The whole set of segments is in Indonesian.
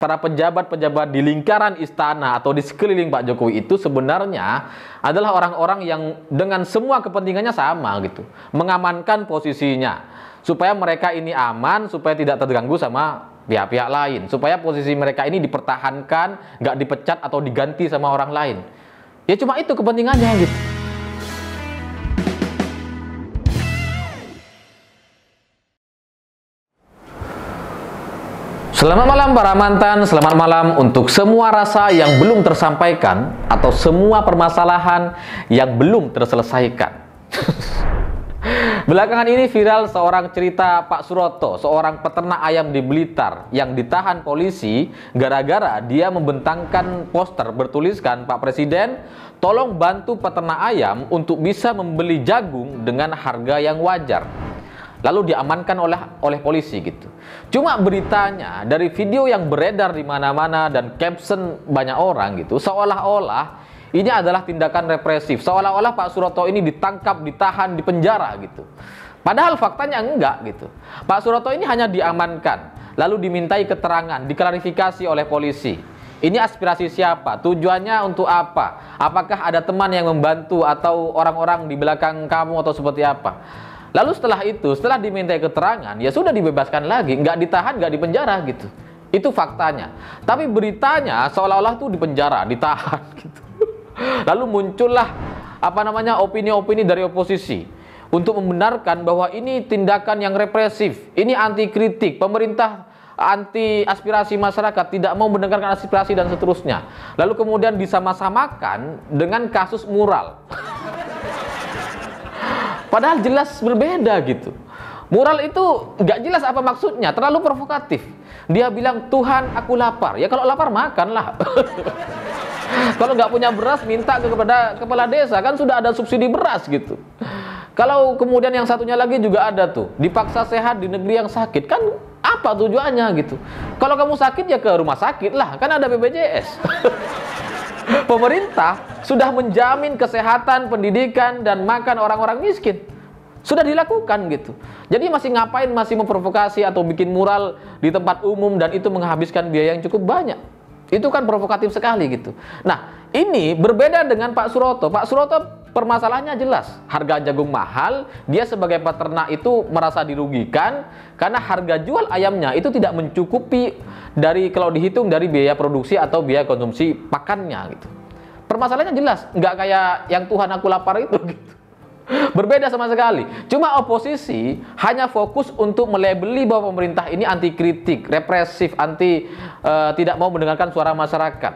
para pejabat-pejabat di lingkaran istana atau di sekeliling Pak Jokowi itu sebenarnya adalah orang-orang yang dengan semua kepentingannya sama gitu, mengamankan posisinya supaya mereka ini aman, supaya tidak terganggu sama pihak-pihak lain, supaya posisi mereka ini dipertahankan, nggak dipecat atau diganti sama orang lain. Ya cuma itu kepentingannya gitu. Selamat malam para mantan, selamat malam untuk semua rasa yang belum tersampaikan atau semua permasalahan yang belum terselesaikan. Belakangan ini viral seorang cerita Pak Suroto, seorang peternak ayam di Blitar yang ditahan polisi gara-gara dia membentangkan poster bertuliskan, "Pak Presiden, tolong bantu peternak ayam untuk bisa membeli jagung dengan harga yang wajar." Lalu diamankan oleh polisi gitu. Cuma beritanya dari video yang beredar di mana-mana dan caption banyak orang gitu, seolah-olah ini adalah tindakan represif, seolah-olah Pak Suroto ini ditangkap, ditahan, dipenjara gitu. Padahal faktanya enggak gitu. Pak Suroto ini hanya diamankan, lalu dimintai keterangan, diklarifikasi oleh polisi. Ini aspirasi siapa? Tujuannya untuk apa? Apakah ada teman yang membantu atau orang-orang di belakang kamu atau seperti apa? Lalu setelah itu, setelah dimintai keterangan, ya sudah dibebaskan lagi, nggak ditahan, nggak dipenjara gitu. Itu faktanya. Tapi beritanya seolah-olah tuh dipenjara, ditahan gitu. Lalu muncullah opini-opini dari oposisi untuk membenarkan bahwa ini tindakan yang represif, ini anti kritik, pemerintah anti aspirasi masyarakat, tidak mau mendengarkan aspirasi dan seterusnya. Lalu kemudian disama-samakan dengan kasus mural. Padahal jelas berbeda gitu. Mural itu nggak jelas apa maksudnya, terlalu provokatif. Dia bilang, "Tuhan, aku lapar." Ya kalau lapar makanlah. Kalau nggak punya beras, minta kepada kepala desa, kan sudah ada subsidi beras gitu. Kalau kemudian yang satunya lagi juga ada tuh, dipaksa sehat di negeri yang sakit, kan apa tujuannya gitu? Kalau kamu sakit ya ke rumah sakit lah, kan ada BPJS. Pemerintah sudah menjamin kesehatan, pendidikan, dan makan orang-orang miskin. Sudah dilakukan gitu. Jadi masih ngapain masih memprovokasi atau bikin mural di tempat umum dan itu menghabiskan biaya yang cukup banyak. Itu kan provokatif sekali gitu. Nah, ini berbeda dengan Pak Suroto. Pak Suroto permasalahannya jelas. Harga jagung mahal, dia sebagai peternak itu merasa dirugikan karena harga jual ayamnya itu tidak mencukupi dari kalau dihitung dari biaya produksi atau biaya konsumsi pakannya gitu. Permasalahannya jelas, nggak kayak yang "Tuhan aku lapar" itu gitu. Berbeda sama sekali. Cuma oposisi hanya fokus untuk melabeli bahwa pemerintah ini anti kritik, represif, tidak mau mendengarkan suara masyarakat.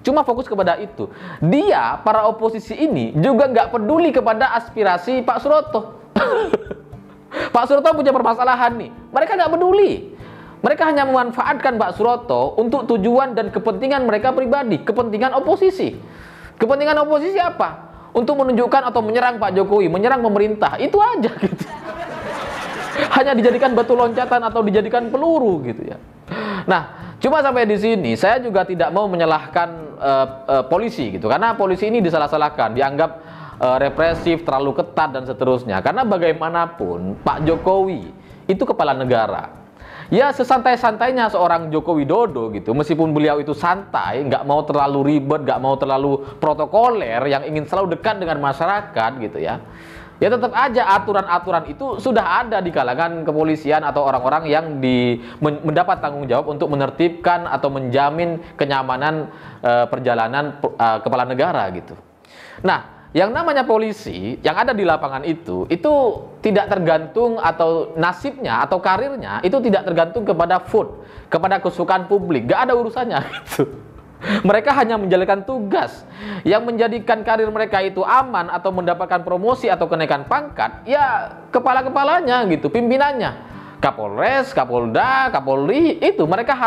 Cuma fokus kepada itu. Dia, para oposisi ini juga nggak peduli kepada aspirasi Pak Suroto. Pak Suroto punya permasalahan nih. Mereka nggak peduli. Mereka hanya memanfaatkan Pak Suroto untuk tujuan dan kepentingan mereka pribadi, kepentingan oposisi. Kepentingan oposisi apa? Untuk menunjukkan atau menyerang Pak Jokowi, menyerang pemerintah. Itu aja gitu. Hanya dijadikan batu loncatan atau dijadikan peluru gitu ya. Nah, cuma sampai di sini saya juga tidak mau menyalahkan polisi gitu, karena polisi ini disalah-salahkan, dianggap represif, terlalu ketat dan seterusnya. Karena bagaimanapun Pak Jokowi itu kepala negara. Ya sesantai-santainya seorang Joko Widodo gitu, meskipun beliau itu santai, nggak mau terlalu ribet, nggak mau terlalu protokoler, yang ingin selalu dekat dengan masyarakat gitu ya. Ya tetap aja aturan-aturan itu sudah ada di kalangan kepolisian atau orang-orang yang mendapat tanggung jawab untuk menertibkan atau menjamin kenyamanan perjalanan kepala negara gitu. Nah, yang namanya polisi yang ada di lapangan itu tidak tergantung atau nasibnya atau karirnya itu tidak tergantung kepada vote, kepada kesukaan publik, gak ada urusannya gitu. Mereka hanya menjalankan tugas. Yang menjadikan karir mereka itu aman atau mendapatkan promosi atau kenaikan pangkat, ya kepala-kepalanya gitu, pimpinannya. Kapolres, Kapolda, Kapolri, itu mereka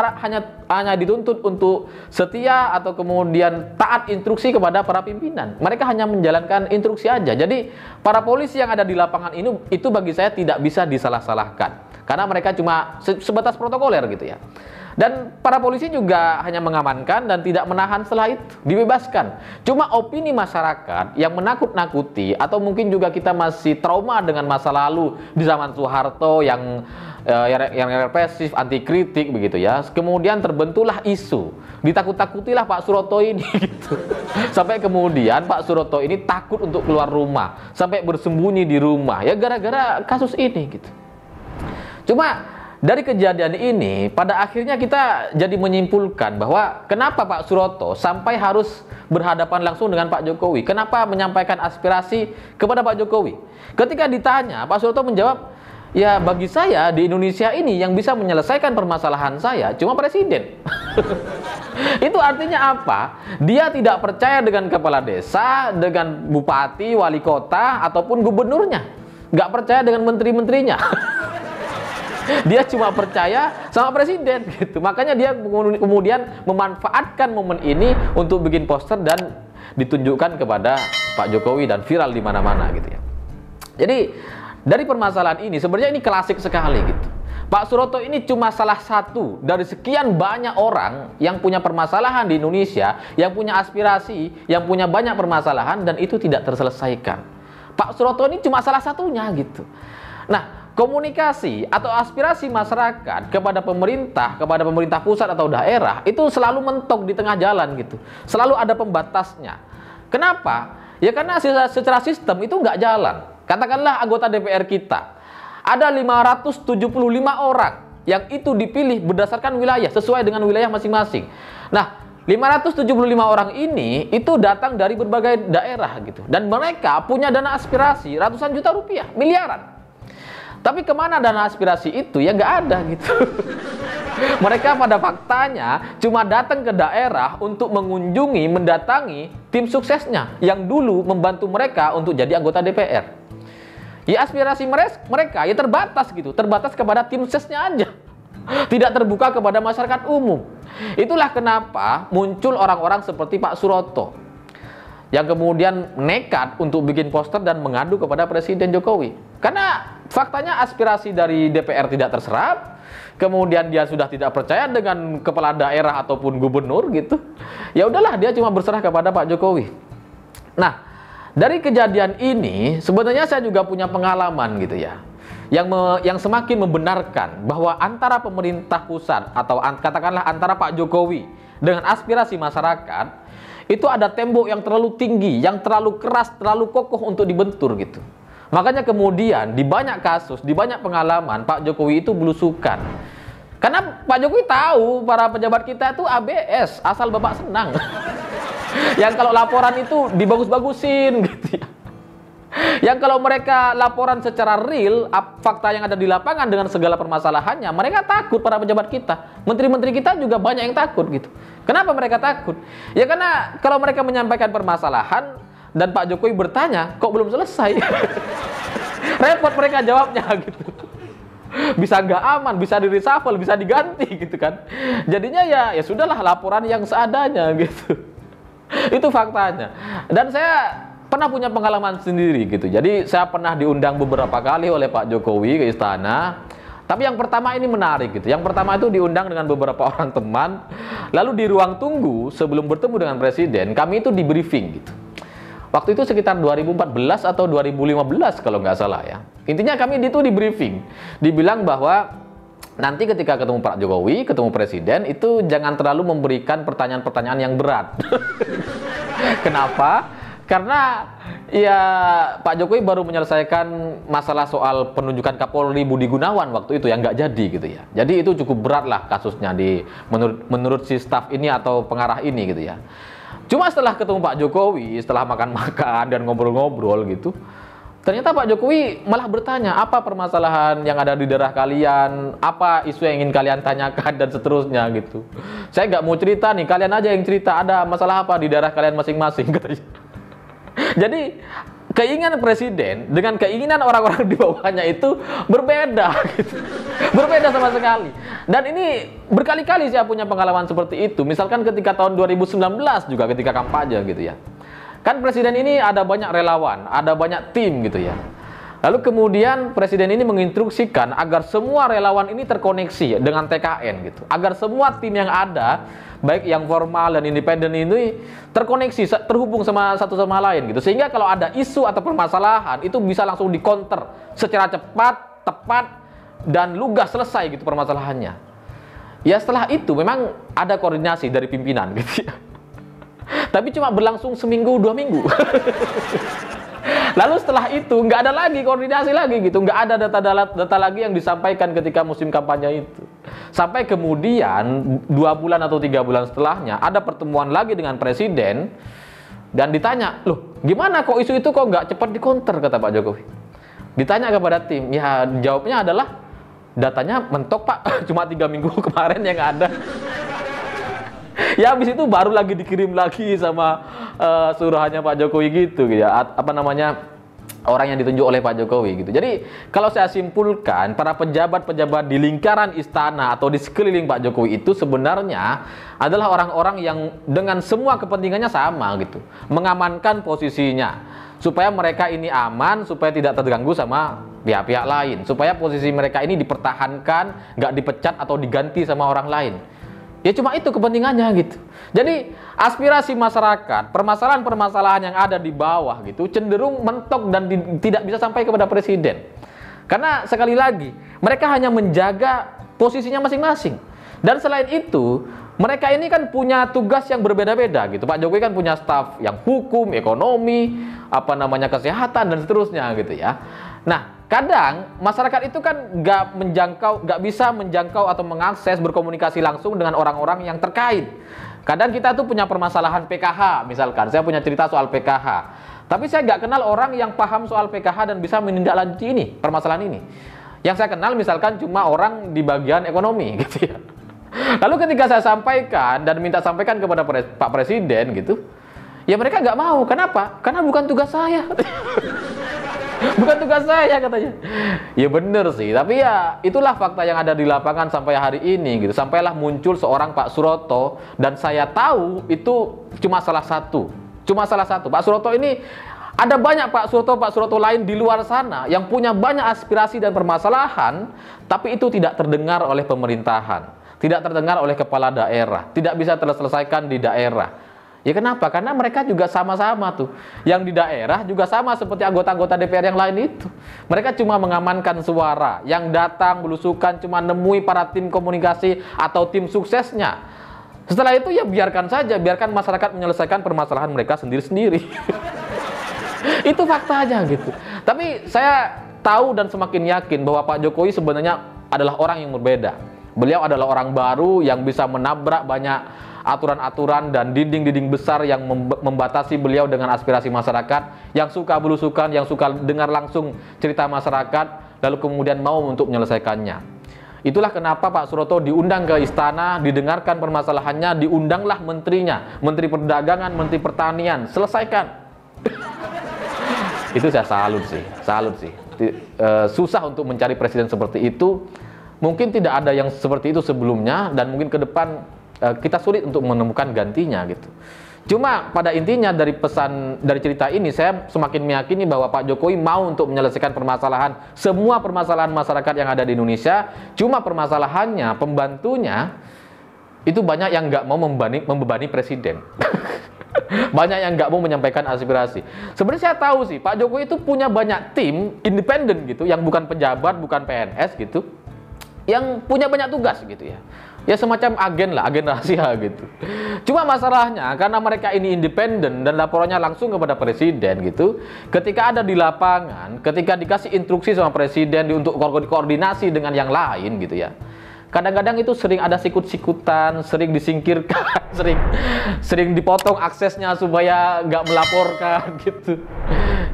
hanya dituntut untuk setia atau kemudian taat instruksi kepada para pimpinan. Mereka hanya menjalankan instruksi aja. Jadi para polisi yang ada di lapangan ini itu bagi saya tidak bisa disalah-salahkan karena mereka cuma sebatas protokoler gitu ya. Dan para polisi juga hanya mengamankan dan tidak menahan, setelah itu dibebaskan. Cuma opini masyarakat yang menakut-nakuti, atau mungkin juga kita masih trauma dengan masa lalu di zaman Soeharto yang represif, anti kritik begitu ya. Kemudian terbentuklah isu, ditakut-takutilah Pak Suroto ini gitu. Sampai kemudian Pak Suroto ini takut untuk keluar rumah, sampai bersembunyi di rumah ya gara-gara kasus ini gitu. Cuma dari kejadian ini, pada akhirnya kita jadi menyimpulkan bahwa kenapa Pak Suroto sampai harus berhadapan langsung dengan Pak Jokowi. Kenapa menyampaikan aspirasi kepada Pak Jokowi? Ketika ditanya, Pak Suroto menjawab, ya bagi saya di Indonesia ini yang bisa menyelesaikan permasalahan saya cuma presiden. Itu artinya apa? Dia tidak percaya dengan kepala desa, dengan bupati, wali kota, ataupun gubernurnya. Nggak percaya dengan menteri-menterinya. Dia cuma percaya sama presiden gitu. Makanya dia kemudian memanfaatkan momen ini untuk bikin poster dan ditunjukkan kepada Pak Jokowi dan viral di mana-mana gitu ya. Jadi dari permasalahan ini sebenarnya ini klasik sekali gitu. Pak Suroto ini cuma salah satu dari sekian banyak orang yang punya permasalahan di Indonesia, yang punya aspirasi, yang punya banyak permasalahan dan itu tidak terselesaikan. Pak Suroto ini cuma salah satunya gitu. Nah, komunikasi atau aspirasi masyarakat kepada pemerintah pusat atau daerah itu selalu mentok di tengah jalan gitu. Selalu ada pembatasnya. Kenapa? Ya karena secara sistem itu nggak jalan. Katakanlah anggota DPR kita ada 575 orang yang itu dipilih berdasarkan wilayah sesuai dengan wilayah masing-masing. Nah, 575 orang ini itu datang dari berbagai daerah gitu. Dan mereka punya dana aspirasi ratusan juta rupiah, miliaran. Tapi kemana dana aspirasi itu? Ya nggak ada gitu. Mereka pada faktanya cuma datang ke daerah untuk mengunjungi, mendatangi tim suksesnya yang dulu membantu mereka untuk jadi anggota DPR. Ya aspirasi mereka ya terbatas gitu, terbatas kepada tim suksesnya aja. Tidak terbuka kepada masyarakat umum. Itulah kenapa muncul orang-orang seperti Pak Suroto yang kemudian nekat untuk bikin poster dan mengadu kepada Presiden Jokowi. Karena faktanya aspirasi dari DPR tidak terserap, kemudian dia sudah tidak percaya dengan kepala daerah ataupun gubernur gitu. Ya udahlah, dia cuma berserah kepada Pak Jokowi. Nah, dari kejadian ini sebenarnya saya juga punya pengalaman gitu ya. Yang semakin membenarkan bahwa antara pemerintah pusat atau katakanlah antara Pak Jokowi dengan aspirasi masyarakat itu ada tembok yang terlalu tinggi, yang terlalu keras, terlalu kokoh untuk dibentur gitu. Makanya kemudian di banyak kasus, di banyak pengalaman Pak Jokowi itu belusukan. Karena Pak Jokowi tahu para pejabat kita itu ABS, asal Bapak senang. Yang kalau laporan itu dibagus-bagusin gitu ya. Yang kalau mereka laporan secara real, fakta yang ada di lapangan dengan segala permasalahannya, mereka takut para pejabat kita. Menteri-menteri kita juga banyak yang takut gitu. Kenapa mereka takut? Ya karena kalau mereka menyampaikan permasalahan dan Pak Jokowi bertanya, kok belum selesai? Repot mereka jawabnya gitu. Bisa nggak aman, bisa di reshuffle, bisa diganti gitu kan. Jadinya ya sudahlah, laporan yang seadanya gitu. Itu faktanya. Dan saya pernah punya pengalaman sendiri gitu. Jadi saya pernah diundang beberapa kali oleh Pak Jokowi ke istana. Tapi yang pertama ini menarik gitu. Yang pertama itu diundang dengan beberapa orang teman. Lalu di ruang tunggu sebelum bertemu dengan presiden, kami itu di briefing gitu. Waktu itu sekitar 2014 atau 2015 kalau nggak salah ya. Intinya kami itu di briefing. Dibilang bahwa nanti ketika ketemu Pak Jokowi, ketemu presiden, itu jangan terlalu memberikan pertanyaan-pertanyaan yang berat. Kenapa? Karena ya Pak Jokowi baru menyelesaikan masalah soal penunjukan Kapolri Budi Gunawan waktu itu yang nggak jadi gitu ya. Jadi itu cukup berat lah kasusnya menurut si staf ini atau pengarah ini gitu ya. Cuma setelah ketemu Pak Jokowi, setelah makan-makan dan ngobrol-ngobrol gitu, ternyata Pak Jokowi malah bertanya apa permasalahan yang ada di daerah kalian, apa isu yang ingin kalian tanyakan dan seterusnya gitu. Saya nggak mau cerita nih, kalian aja yang cerita ada masalah apa di daerah kalian masing-masing katanya. Jadi keinginan presiden dengan keinginan orang-orang di bawahnya itu berbeda gitu. Berbeda sama sekali. Dan ini berkali-kali saya punya pengalaman seperti itu. Misalkan ketika tahun 2019 juga ketika kampanye gitu ya. Kan presiden ini ada banyak relawan, ada banyak tim gitu ya. Lalu kemudian presiden ini menginstruksikan agar semua relawan ini terkoneksi dengan TKN gitu. Agar semua tim yang ada, baik yang formal dan independen ini terkoneksi, terhubung sama satu sama lain gitu. Sehingga kalau ada isu atau permasalahan itu bisa langsung dikonter secara cepat, tepat, dan lugas selesai gitu permasalahannya. Ya setelah itu memang ada koordinasi dari pimpinan gitu ya. Tapi cuma berlangsung seminggu, 2 minggu. Lalu setelah itu nggak ada lagi koordinasi lagi gitu, nggak ada data lagi yang disampaikan ketika musim kampanye itu. Sampai kemudian 2 bulan atau 3 bulan setelahnya ada pertemuan lagi dengan presiden dan ditanya, loh gimana kok isu itu kok nggak cepat dikonter, kata Pak Jokowi. Ditanya kepada tim, ya jawabnya adalah datanya mentok Pak, cuma 3 minggu kemarin yang ada. Ya habis itu baru lagi dikirim lagi sama suruhannya Pak Jokowi gitu ya, apa namanya, orang yang ditunjuk oleh Pak Jokowi gitu. Jadi kalau saya simpulkan, para pejabat-pejabat di lingkaran istana atau di sekeliling Pak Jokowi itu sebenarnya adalah orang-orang yang dengan semua kepentingannya sama gitu, mengamankan posisinya supaya mereka ini aman, supaya tidak terganggu sama pihak-pihak lain, supaya posisi mereka ini dipertahankan, nggak dipecat atau diganti sama orang lain. Ya cuma itu kepentingannya gitu. Jadi aspirasi masyarakat, permasalahan-permasalahan yang ada di bawah gitu cenderung mentok dan tidak bisa sampai kepada presiden. Karena sekali lagi, mereka hanya menjaga posisinya masing-masing. Dan selain itu, mereka ini kan punya tugas yang berbeda-beda gitu. Pak Jokowi kan punya staf yang hukum, ekonomi, apa namanya, kesehatan dan seterusnya gitu ya. Nah, kadang masyarakat itu kan nggak bisa menjangkau atau mengakses, berkomunikasi langsung dengan orang-orang yang terkait. Kadang kita tuh punya permasalahan PKH, misalkan saya punya cerita soal PKH, tapi saya nggak kenal orang yang paham soal PKH dan bisa menindaklanjuti ini, permasalahan ini. Yang saya kenal misalkan cuma orang di bagian ekonomi gitu ya. Lalu ketika saya sampaikan dan minta sampaikan kepada Pak Presiden gitu, ya mereka nggak mau. Kenapa? Karena bukan tugas saya. Bukan tugas saya katanya. Ya bener sih, tapi ya itulah fakta yang ada di lapangan sampai hari ini gitu. Sampailah muncul seorang Pak Suroto, dan saya tahu itu cuma salah satu. Pak Suroto ini ada banyak Pak Suroto lain di luar sana yang punya banyak aspirasi dan permasalahan, tapi itu tidak terdengar oleh pemerintahan, tidak terdengar oleh kepala daerah, tidak bisa terselesaikan di daerah. Ya kenapa? Karena mereka juga sama-sama tuh. Yang di daerah juga sama seperti anggota-anggota DPR yang lain itu. Mereka cuma mengamankan suara. Yang datang belusukan cuma nemui para tim komunikasi atau tim suksesnya. Setelah itu ya biarkan saja, biarkan masyarakat menyelesaikan permasalahan mereka sendiri-sendiri. Itu fakta aja gitu. Tapi saya tahu dan semakin yakin bahwa Pak Jokowi sebenarnya adalah orang yang berbeda. Beliau adalah orang baru yang bisa menabrak banyak aturan-aturan dan dinding-dinding besar yang membatasi beliau dengan aspirasi masyarakat, yang suka belusukan, yang suka dengar langsung cerita masyarakat, lalu kemudian mau untuk menyelesaikannya. Itulah kenapa Pak Suroto diundang ke istana, didengarkan permasalahannya, diundanglah menterinya, Menteri Perdagangan, Menteri Pertanian, selesaikan. Itu saya salut sih. Susah untuk mencari presiden seperti itu. Mungkin tidak ada yang seperti itu sebelumnya, dan mungkin ke depan kita sulit untuk menemukan gantinya gitu. Cuma pada intinya dari cerita ini saya semakin meyakini bahwa Pak Jokowi mau untuk menyelesaikan semua permasalahan masyarakat yang ada di Indonesia. Cuma permasalahannya, pembantunya itu banyak yang nggak mau membebani presiden. Banyak yang nggak mau menyampaikan aspirasi. Sebenarnya saya tahu sih Pak Jokowi itu punya banyak tim independen gitu, yang bukan pejabat, bukan PNS gitu, yang punya banyak tugas gitu ya. Ya semacam agen rahasia gitu. Cuma masalahnya karena mereka ini independen dan laporannya langsung kepada presiden gitu. Ketika ada di lapangan, ketika dikasih instruksi sama presiden untuk koordinasi dengan yang lain gitu ya. Kadang-kadang itu sering ada sikut-sikutan, sering disingkirkan, sering dipotong aksesnya supaya nggak melaporkan gitu.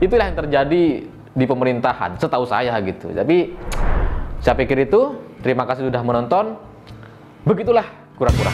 Itulah yang terjadi di pemerintahan, setahu saya gitu. Tapi saya pikir itu. Terima kasih sudah menonton. Begitulah kura-kura.